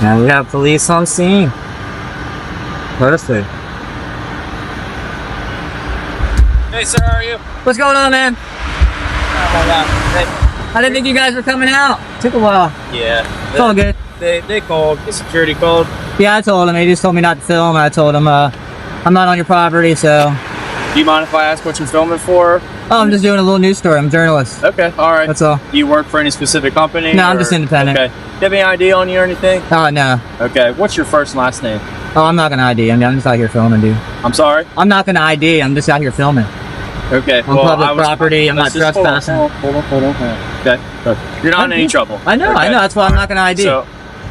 Now we have police on scene. Perfect. Hey, sir, how are you? What's going on, man? I didn't think you guys were coming out. Took a while. Yeah. It's all good. They called. The security called. Yeah, I told him. He just told me not to film. I told him I'm not on your property, so. Do you mind if I ask what you're filming for? Oh, I'm just doing a little news story. I'm a journalist. Okay, all right. That's all. Do you work for any specific company? No, I'm just independent. Okay. Do you have any ID on you or anything? Oh, no. Okay. What's your first and last name? Oh, I'm not going to ID. I'm just out here filming, dude. I'm sorry? I'm not going to ID. I'm just out here filming. Okay. On public property. I'm not trespassing. Hold on. Okay. You're not in any trouble. I know. Okay. That's why I'm not going to ID.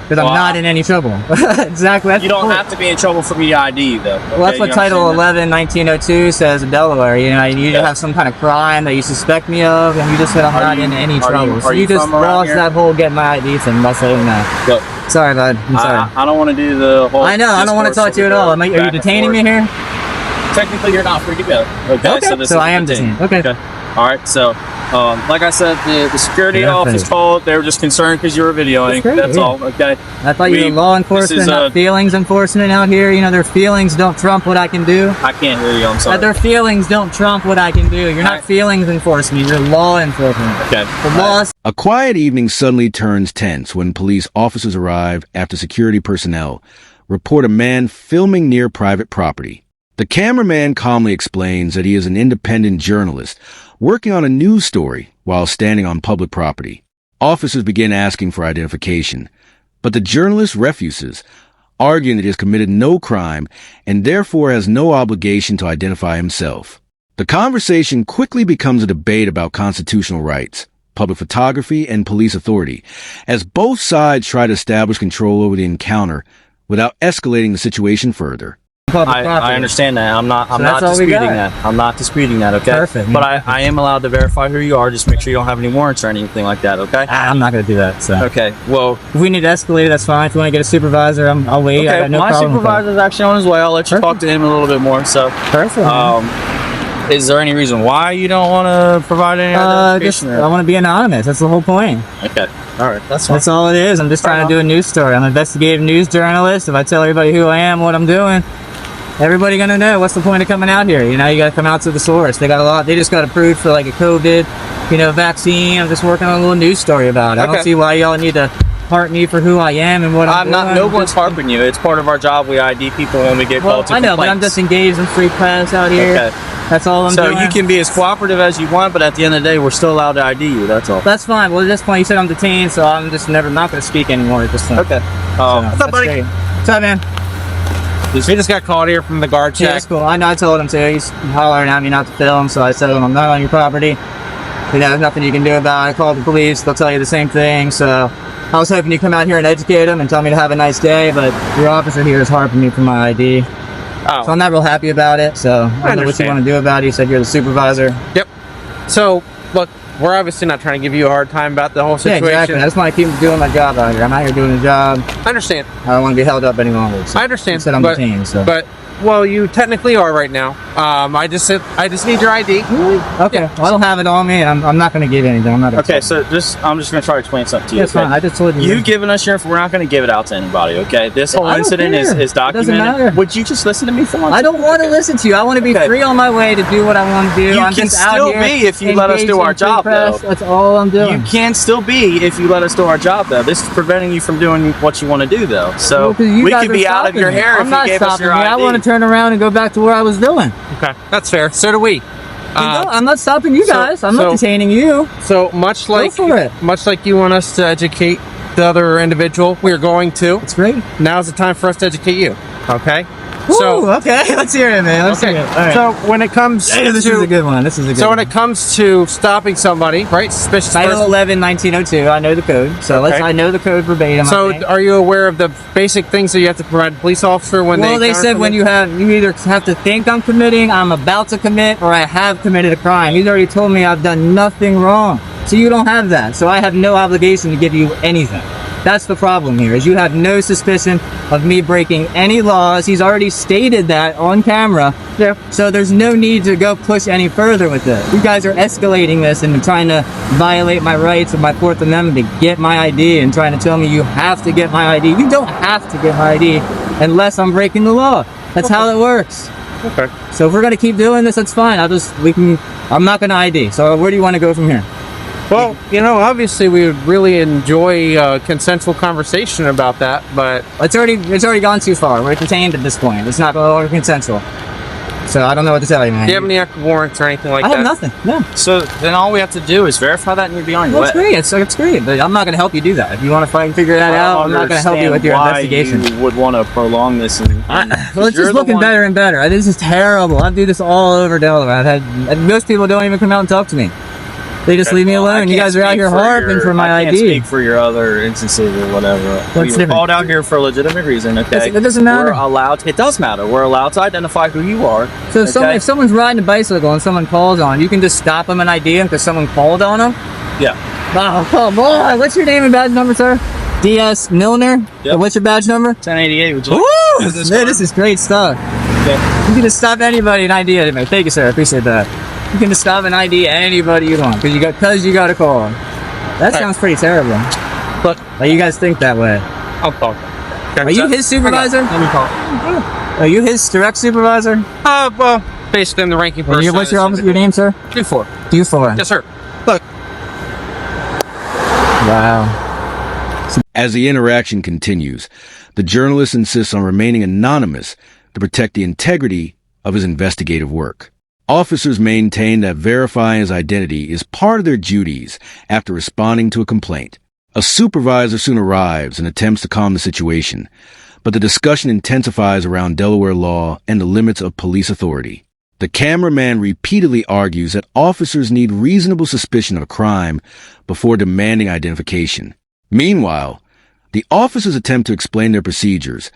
Because I'm not in any trouble. Exactly. You don't have to be in trouble for me to ID you, though. Okay? Well, that's what Title 11, 1902 says in Delaware. You know, you have some kind of crime that you suspect me of, and you just said I'm not in any trouble. So you just lost that whole get my ID thing by saying that. Look, sorry, bud. I'm sorry. I don't want to do the whole... I know. I don't want to talk to you at all. Are you detaining me here? Technically, you're not free to go. Okay. So I am detained. Okay. All right. So, like I said, the security office called. They were just concerned because you were videoing. That's all. Okay. I thought you were law enforcement, not feelings enforcement out here. You know, their feelings don't trump what I can do. I can't hear you. I'm sorry. Their feelings don't trump what I can do. You're not feelings enforcement. You're law enforcement. Okay. The laws. A quiet evening suddenly turns tense when police officers arrive after security personnel report a man filming near private property. The cameraman calmly explains that he is an independent journalist working on a news story while standing on public property. Officers begin asking for identification, but the journalist refuses, arguing that he has committed no crime and therefore has no obligation to identify himself. The conversation quickly becomes a debate about constitutional rights, public photography, and police authority, as both sides try to establish control over the encounter without escalating the situation further. I understand that. I'm not disputing that. I'm not disputing that, okay? Perfect. But I am allowed to verify who you are. Just make sure you don't have any warrants or anything like that, okay? I'm not going to do that, so. Okay, well... If we need to escalate it, that's fine. If you want to get a supervisor, I'll wait. Okay, I got no my problem supervisor's actually on his way. I'll let you talk to him a little bit more, so... Perfect. Is there any reason why you don't want to provide any identification? I want to be anonymous. That's the whole point. Okay. All right. That's fine. That's all it is. I'm just trying to do a news story. I'm an investigative news journalist. If I tell everybody who I am, what I'm doing, everybody gonna know. What's the point of coming out here? You know, you gotta come out to the source. They just got approved for like a COVID, vaccine. I'm just working on a little news story about it. I don't see why y'all need to harp me for who I am and what I'm doing. No one's harping you. It's part of our job. We ID people when we get called to I know, complaints. but I'm just engaged in free press out here. Okay. That's all I'm doing. So you can be as cooperative as you want, but at the end of the day, we're still allowed to ID you. That's all. That's fine. Well, at this point, you said I'm detained, so I'm just not going to speak anymore at this point. Okay. What's up, buddy? What's up, man? We just got called here from the guard check. Yeah, that's cool. I know. I told him to. He's hollering at me not to film, so I said, I'm not on your property. There's nothing you can do about it. I called the police. They'll tell you the same thing. So I was hoping you'd come out here and educate them and tell me to have a nice day, but your officer here is harping me for my ID. Oh. So I'm not real happy about it. So I don't know what you want to do about it. You said you're the supervisor. Yep. So, look, we're obviously not trying to give you a hard time about the whole situation. Yeah, exactly. I just want to keep doing my job out here. I'm out here doing a job. I understand. I don't want to be held up any longer. So I understand. You said I'm detained, so. But, well, you technically are right now. I just need your ID. Really? Okay. Yeah. Well, I don't have it on me. I'm not going to give anything. I'm not. Okay, so I'm just going to try to explain something to you. That's fine. I just told you. You've given us your info. We're not going to give it out to anybody. Okay. This whole incident is documented. It doesn't matter. Would you just listen to me for once? I don't want to listen to you. I want to be free on my way to do what I want to do. You can still be if you let us do our job, though. That's all I'm doing. You can still be if you let us do our job, though. This is preventing you from doing what you want to do, though. So we could be out of your hair if you gave us your ID. I want to turn around and go back to where I was doing. Okay, that's fair. So do we. I'm not stopping you guys. I'm not detaining you. So much like you want us to educate the other individual, we're going to. That's great. Now's the time for us to educate you. Okay. So okay, let's hear it, man. Let's hear it. All right. So when it comes to this is a good one. When it comes to stopping somebody, right? Suspicious Title person. 11, 1902. I know the code. So I know the code verbatim. So are you aware of the basic things that you have to provide a police officer when they? Well, they said when you either have to think I'm committing, I'm about to commit, or I have committed a crime. He's already told me I've done nothing wrong. So you don't have that. So I have no obligation to give you anything. That's the problem here, is you have no suspicion of me breaking any laws. He's already stated that on camera. Yeah. So there's no need to go push any further with it. You guys are escalating this and trying to violate my rights of my Fourth Amendment to get my ID and trying to tell me you have to get my ID. You don't have to get my ID unless I'm breaking the law. That's how it works. Okay. So if we're gonna keep doing this, that's fine. I'm not gonna ID. So where do you want to go from here? Well, obviously we would really enjoy a consensual conversation about that, but It's already gone too far. We're contained at this point. It's not no longer consensual. So I don't know what to tell you, man. do you have any active warrants or anything like I that? have nothing. No. So then all we have to do is verify that and you're beyond your That's way. great. It's great. But I'm not going to help you do that. If you want to find figure that out, I'm not going to help you with your investigation. You would want to prolong this. Well, it's just looking better and better. This is terrible. I do this all over Delaware. Most people don't even come out and talk to me. They just leave me alone. You guys are out here harping for my I can't ID. speak for your other instances or whatever. We were called out here for a legitimate reason, okay? It doesn't matter. It does matter. We're allowed to identify who you are. So okay? if someone's riding a bicycle and someone calls on, you can just stop them and ID them because someone called on them? Yeah. Oh, come on. What's your name and badge number, sir? D.S. Milner? Yep. What's your badge number? 1088. Would you Woo! like this Man, this is great stuff. Okay. You can just stop anybody and ID anybody. Thank you, sir. I appreciate that. You can just stop and ID anybody you want because you got a call. That sounds pretty terrible. Look, Like you guys think that way. I'll call. Are you his supervisor? Let me call. Are you his direct supervisor? Well, basically I'm the ranking person. What's your name, sir? Q4. D4. Yes, sir. Look. Wow. As the interaction continues, the journalist insists on remaining anonymous to protect the integrity of his investigative work. Officers maintain that verifying his identity is part of their duties after responding to a complaint. A supervisor soon arrives and attempts to calm the situation, but the discussion intensifies around Delaware law and the limits of police authority. The cameraman repeatedly argues that officers need reasonable suspicion of a crime before demanding identification. Meanwhile, the officers attempt to explain their procedures,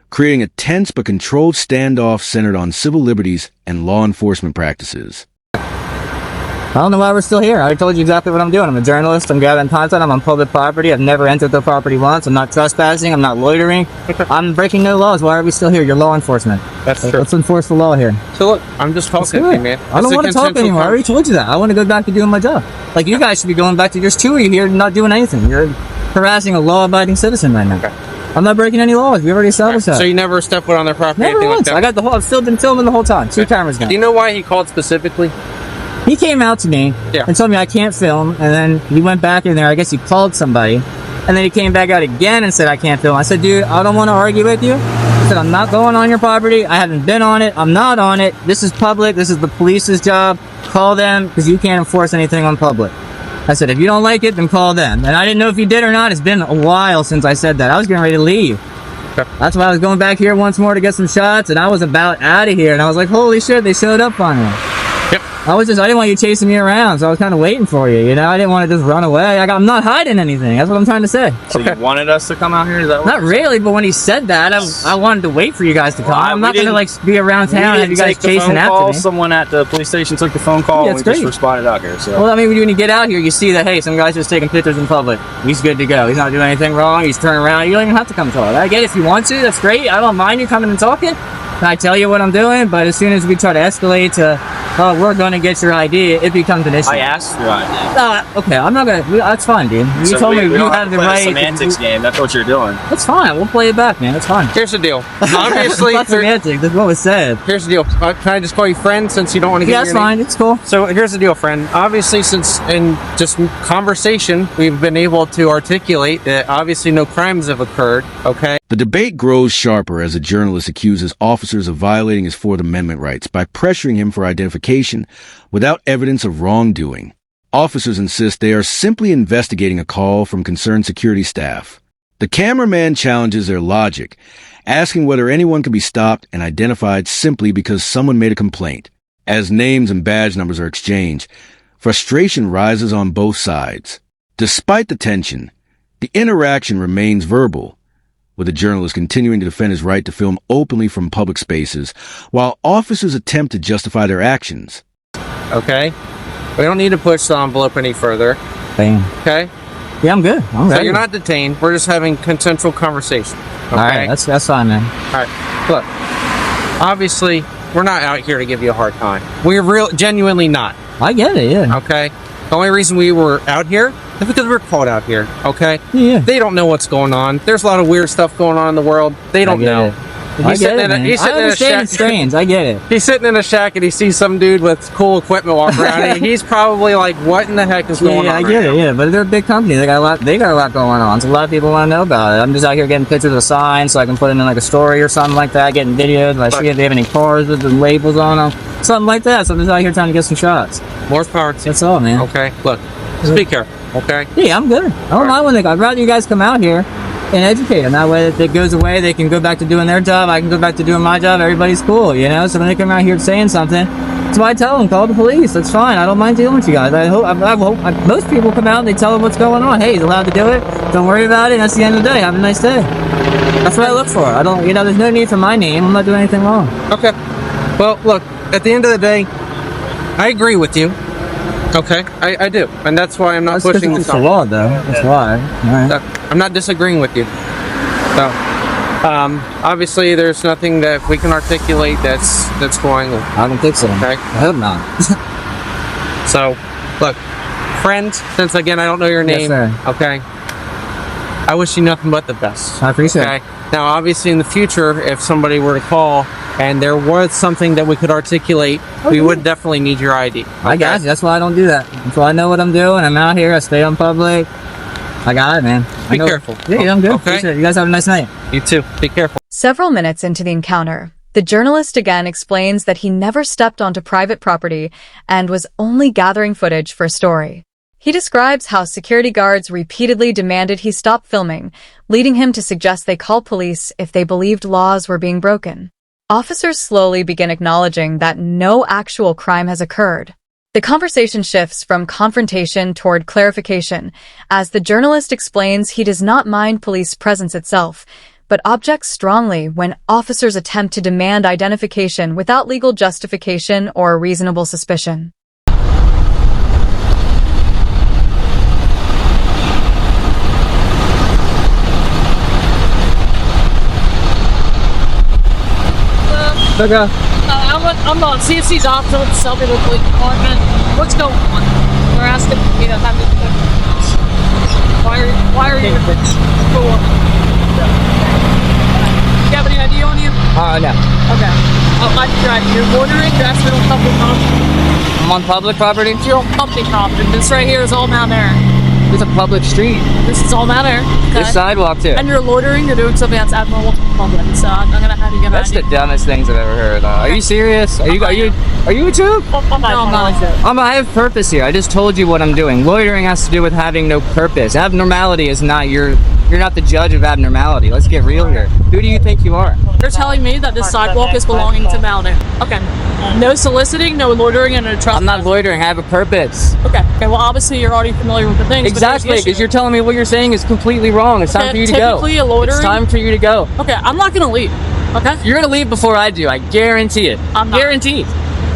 creating a tense but controlled standoff centered on civil liberties and law enforcement practices. I don't know why we're still here. I told you exactly what I'm doing. I'm a journalist. I'm gathering content. I'm on public property. I've never entered the property once. I'm not trespassing. I'm not loitering. I'm breaking no laws. Why are we still here? You're law enforcement. That's true. Let's enforce the law here. So look, I'm just talking to you, man. I don't want to talk anymore. I already told you that. I want to go back to doing my job. Like you guys should be going back to. There's two of you here not doing anything. You're harassing a law-abiding citizen right now. Okay. I'm not breaking any laws. We already established that. So you never stepped foot on their property? Never anything once. like that? I've still been filming the whole time. Two cameras Do down. you know why he called specifically? He came out to me and told me I can't film, and then he went back in there. I guess he called somebody, and then he came back out again and said I can't film. I said, dude, I don't want to argue with you. I said, I'm not going on your property. I haven't been on it. I'm not on it. This is public. This is the police's job. Call them because you can't enforce anything on public. I said, if you don't like it, then call them. And I didn't know if he did or not. It's been a while since I said that. I was getting ready to leave. That's why I was going back here once more to get some shots, and I was about out of here. And I was like, holy shit, they showed up finally. Yep. I didn't want you chasing me around, so I was kind of waiting for you, you know? I didn't want to just run away. I'm not hiding anything. That's what I'm trying to say. So you wanted us to come out here? Is that what Not really, but when he said that, I wanted to wait for you guys to come. I'm not going to be around town and have you guys chasing after me. Someone at the police station took the phone call and we just responded out here. So. Well, I mean, when you get out here, you see that, hey, some guy's just taking pictures in public. He's good to go. He's not doing anything wrong. He's turning around. You don't even have to come talk. I get it if you want to. That's great. I don't mind you coming and talking. And I tell you what I'm doing, but as soon as we try to escalate to, oh, we're going to get your ID, it becomes an issue. I asked for your ID. Okay, I'm not going to. That's fine, dude. You told me you have the right. Semantics game. That's what you're doing. That's fine. We'll play it back, man. That's fine. Here's the deal. Obviously, not semantics. That's what was said. Here's the deal. Can I just call you friend since you don't want to get Yeah, that's fine. It's cool. So here's the deal, friend. Obviously, since in just conversation, we've been able to articulate that obviously no crimes have occurred, okay? The debate grows sharper as the journalist accuses officers of violating his Fourth Amendment rights by pressuring him for identification without evidence of wrongdoing. Officers insist they are simply investigating a call from concerned security staff. The cameraman challenges their logic, asking whether anyone can be stopped and identified simply because someone made a complaint. As names and badge numbers are exchanged, frustration rises on both sides. Despite the tension, the interaction remains verbal, with the journalist continuing to defend his right to film openly from public spaces, while officers attempt to justify their actions. Okay? We don't need to push the envelope any further. Bam. Okay? Yeah, I'm good. I'm So ready. you're not detained. We're just having consensual conversation. Okay? All right, that's fine, man. All right. Look, obviously, we're not out here to give you a hard time. We're genuinely not. I get it. Yeah. Okay. The only reason we were out here is because we're called out here. Okay. Yeah. They don't know what's going on. There's a lot of weird stuff going on in the world. They don't know. It. I get it, man. I understand it's strange. I get it. He's sitting in a shack and he sees some dude with cool equipment walking around. And he's probably like, "What in the heck is going on?" Yeah, I get it. Yeah, but they're a big company. They got a lot. They got a lot going on. So a lot of people want to know about it. I'm just out here getting pictures of signs so I can put it in like a story or something like that. Getting videos. Like, see if they have any cars with the labels on them, something like that. So I'm just out here trying to get some shots. More power to you. That's all, man. Okay. Look, just be careful. Okay. Yeah, I'm good. I don't mind when they go. I'd rather you guys come out here and educate them. That way, if it goes away, they can go back to doing their job. I can go back to doing my job. Everybody's cool, you know? So when they come out here saying something, that's why I tell them, call the police. That's fine. I don't mind dealing with you guys. I hope most people come out and they tell them what's going on. Hey, he's allowed to do it. Don't worry about it. That's the end of the day. Have a nice day. That's what I look for. I don't, there's no need for my name. I'm not doing anything wrong. Okay. Well, look, at the end of the day, I agree with you. Okay, I do, and that's why I'm not pushing this. It's the law, though. That's why. All right. I'm not disagreeing with you. So, obviously, there's nothing that we can articulate that's going on. I don't think so. Okay. I hope not. So, look, friend. Since again I don't know your name. Yes, sir. Okay. I wish you nothing but the best. I appreciate it. it. Now, obviously, in the future, if somebody were to call and there was something that we could articulate, we would definitely need your ID. Okay? I got you. That's why I don't do that. That's why I know what I'm doing. I'm out here. I stay on public. I got it, man. Be careful. Yeah, I'm good. Okay. Appreciate it. You guys have a nice night. You too. Be careful. Several minutes into the encounter, the journalist again explains that he never stepped onto private property and was only gathering footage for a story. He describes how security guards repeatedly demanded he stop filming, leading him to suggest they call police if they believed laws were being broken. Officers slowly begin acknowledging that no actual crime has occurred. The conversation shifts from confrontation toward clarification, as the journalist explains he does not mind police presence itself, but objects strongly when officers attempt to demand identification without legal justification or reasonable suspicion. Okay. I'm on CFC's officer with the Selbyville Police Department. What's going on? They're asking me to have this. Why are you? Go on. Do you have any ID on you? No. Okay. You're loitering. You're asking on public property. I'm on public property? You're on public property. This right here is all down there. It's a public street. This is all down there. Okay? There's sidewalk too. And you're loitering. You're doing something that's abnormal to the public. So I'm gonna have you get That's ID. the dumbest things I've ever heard. Are you serious? Are you a tube? No, I'm not. I have purpose here. I just told you what I'm doing. Loitering has to do with having no purpose. Abnormality is not you're not the judge of abnormality. Let's get real here. Who do you think you are? You're telling me that this sidewalk is belonging to Malden. Okay. No soliciting, no loitering, and no trespassing. I'm not loitering. I have a purpose. Okay. Okay. Well, obviously you're already familiar with the things. Exactly, because you're telling me what you're saying is completely wrong. It's time for you to go. Typically, a loitering. It's time for you to go. Okay. I'm not gonna leave. Okay. You're gonna leave before I do. I guarantee it. I'm not. Guaranteed.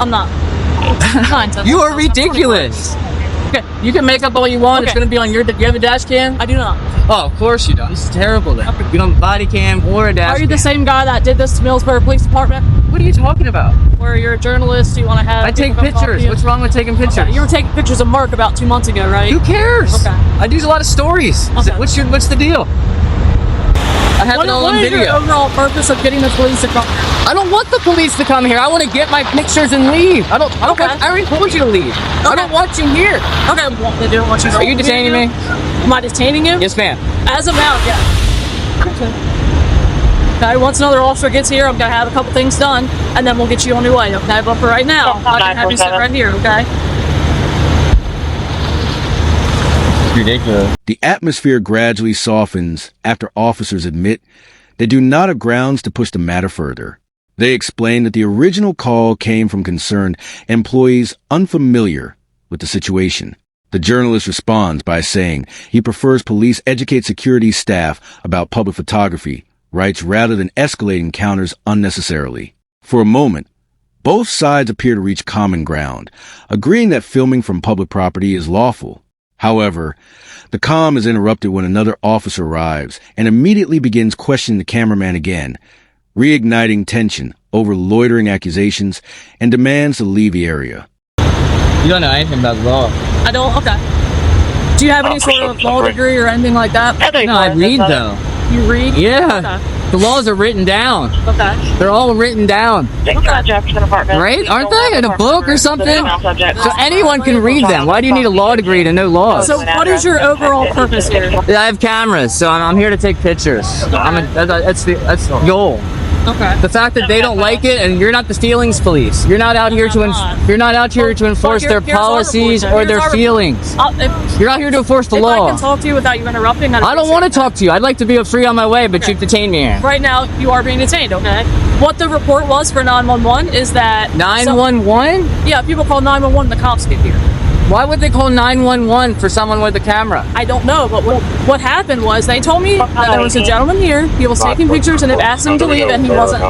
I'm not. You are ridiculous. Okay. You can make up all you want. Okay. It's gonna be on your. Do you have a dash cam? I do not. Oh, of course you don't. This is terrible then. Okay. You don't have a body cam or a dash Are you the cam. same guy that did this to Millsboro Police Department? What are you talking about? Where you're a journalist, you want to have. I take people come talk to pictures. you? What's wrong with taking pictures? Okay. You were taking pictures of Mark about 2 months ago, right? Who cares? Okay. I do a lot of stories. Okay. What's the deal? I have it all on What is your video. overall purpose of getting the police to come? I don't want the police to come here. I want to get my pictures and leave. I already told you to leave. I don't want you here. Okay. Well, they don't want you to. Are you detaining me? Am I detaining you? Yes, ma'am. As of now, yeah. Okay, once another officer gets here, I'm gonna have a couple things done, and then we'll get you on your way, okay? But for right now, I can have you sit right here, okay? Ridiculous. The atmosphere gradually softens after officers admit they do not have grounds to push the matter further. They explain that the original call came from concerned employees unfamiliar with the situation. The journalist responds by saying he prefers police educate security staff about public photography rights rather than escalate encounters unnecessarily. For a moment, both sides appear to reach common ground, agreeing that filming from public property is lawful. However, the calm is interrupted when another officer arrives and immediately begins questioning the cameraman again, reigniting tension over loitering accusations and demands to leave the area. You don't know anything about the law. I don't. Okay. Do you have any sort of law degree or anything like that? No, I read though. You read? Yeah. Okay. The laws are written down. Okay. They're all written down. Right? Aren't they? In a book or something? So anyone can read them. Why do you need a law degree to know laws? So what is your overall purpose here? Yeah, I have cameras, so I'm here to take pictures. That's the goal. Okay. The fact that they don't like it, and you're not the feelings police. You're not out here to enforce their policies or their feelings. You're not here to enforce the If law. I can talk to you without you interrupting, I don't want to talk to you. I'd like to be free on my way, but you've detained me here. Right now, you are being detained, okay? What the report was for 911 is that... 911? Yeah, people call 911, the cops get here. Why would they call 911 for someone with a camera? I don't know, but what happened was they told me that there was a gentleman here, he was taking pictures, and they've asked him to leave, and he wasn't.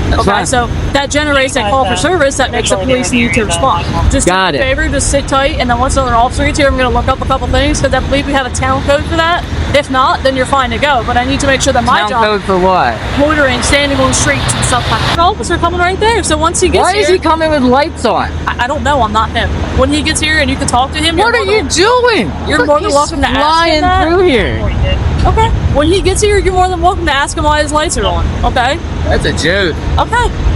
Okay, so that generates a call for service that makes the police need to respond. Just do me a favor, just sit tight, and then once another officer gets here, I'm going to look up a couple things, because I believe we have a town code for that. If not, then you're fine to go, but I need to make sure that my job... Town code for what? Loitering, standing on the streets and stuff like that. The officer coming right there, so once he gets here... Why is he coming with lights on? I don't know, I'm not him. When he gets here and you can talk to him... What are you doing? You're more than welcome to ask him that. Through here. Okay. When he gets here, you're more than welcome to ask him why his lights are on. Okay? That's a joke. Okay.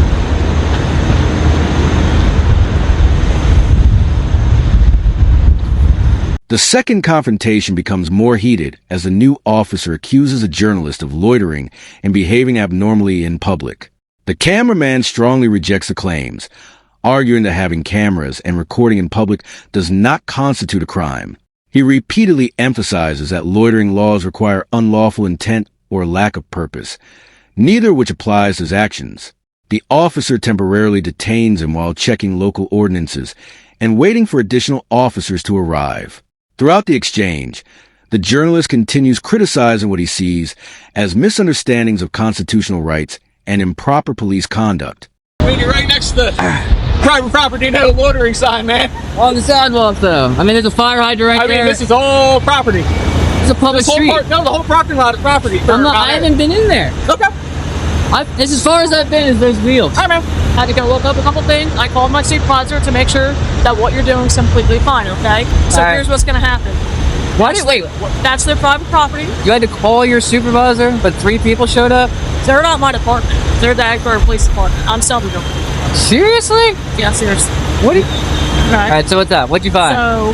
The second confrontation becomes more heated as the new officer accuses a journalist of loitering and behaving abnormally in public. The cameraman strongly rejects the claims, arguing that having cameras and recording in public does not constitute a crime. He repeatedly emphasizes that loitering laws require unlawful intent or lack of purpose, neither of which applies to his actions. The officer temporarily detains him while checking local ordinances and waiting for additional officers to arrive. Throughout the exchange, the journalist continues criticizing what he sees as misunderstandings of constitutional rights and improper police conduct. You're right next to the private property, no loitering sign, man. On the sidewalk, though. I mean, there's a fire hydrant right there. I mean, this is all property. It's a public street. No, the whole parking lot is property. I haven't been in there. Okay. This as far as I've been is those wheels. All right, man. Had to go look up a couple things. I called my supervisor to make sure that what you're doing is completely fine, okay? So here's what's going to happen. Wait. That's their private property. You had to call your supervisor, but 3 people showed up? They're not my department. They're the Agbar Police Department. I'm self-employed. Seriously? Yeah, seriously. What? All right, so what's up? What'd you find? So,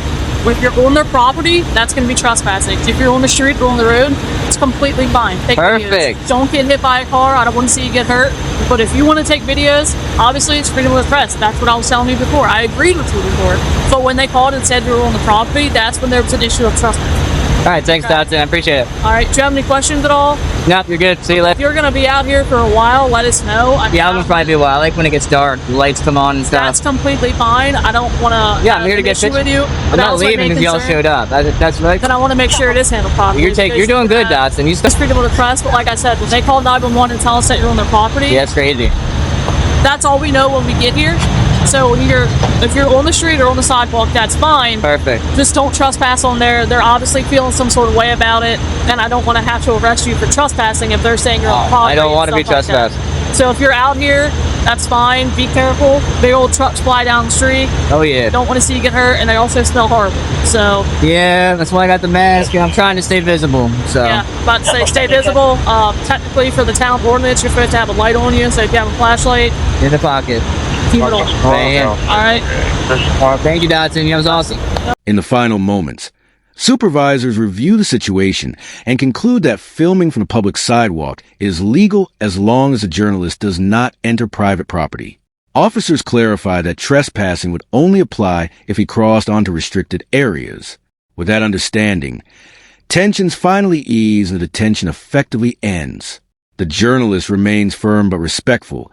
if you're on their property, that's going to be trespassing. If you're on the street or on the road, it's completely fine. Take Perfect. Videos. Don't get hit by a car. I don't want to see you get hurt. But if you want to take videos, obviously it's freedom of the press. That's what I was telling you before. I agreed with you before. But when they called and said you were on the property, that's when there was an issue of trespassing. All right, thanks, Dodson. I appreciate it. All right, do you have any questions at all? Nope, you're good. See you later. If you're going to be out here for a while, let us know. I'm going to probably be a while. I like when it gets dark, the lights come on and stuff. That's completely fine. I don't want to I'm here to get pictures with you. I'm not leaving because y'all showed up. That's right. Then I want to make sure it is handled properly. You're doing good, Dodson. It's freedom of the press, but like I said, when they call 911 and tell us that you're on their property, yeah, that's crazy. That's all we know when we get here. So if you're on the street or on the sidewalk, that's fine. Perfect. Just don't trespass on there. They're obviously feeling some sort of way about it, and I don't want to have to arrest you for trespassing if they're saying you're on property. I don't want to be trespassed. So if you're out here, that's fine. Be careful. Big old trucks fly down the street. Oh yeah. Don't want to see you get hurt, and they also smell horrible. So yeah, that's why I got the mask. I'm trying to stay visible. So yeah, about to say stay visible. Technically, for the town ordinance, you're supposed to have a light on you. So if you have a flashlight, in the pocket. Keep it on. All right. Thank you, Dodson. That was awesome. In the final moments, supervisors review the situation and conclude that filming from the public sidewalk is legal as long as the journalist does not enter private property. Officers clarify that trespassing would only apply if he crossed onto restricted areas. With that understanding, tensions finally ease and the detention effectively ends. The journalist remains firm but respectful,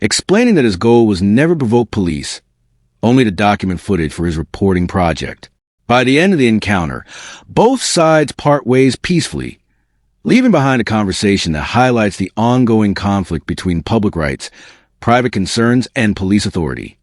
explaining that his goal was never to provoke police, only to document footage for his reporting project. By the end of the encounter, both sides part ways peacefully, leaving behind a conversation that highlights the ongoing conflict between public rights, private concerns, and police authority.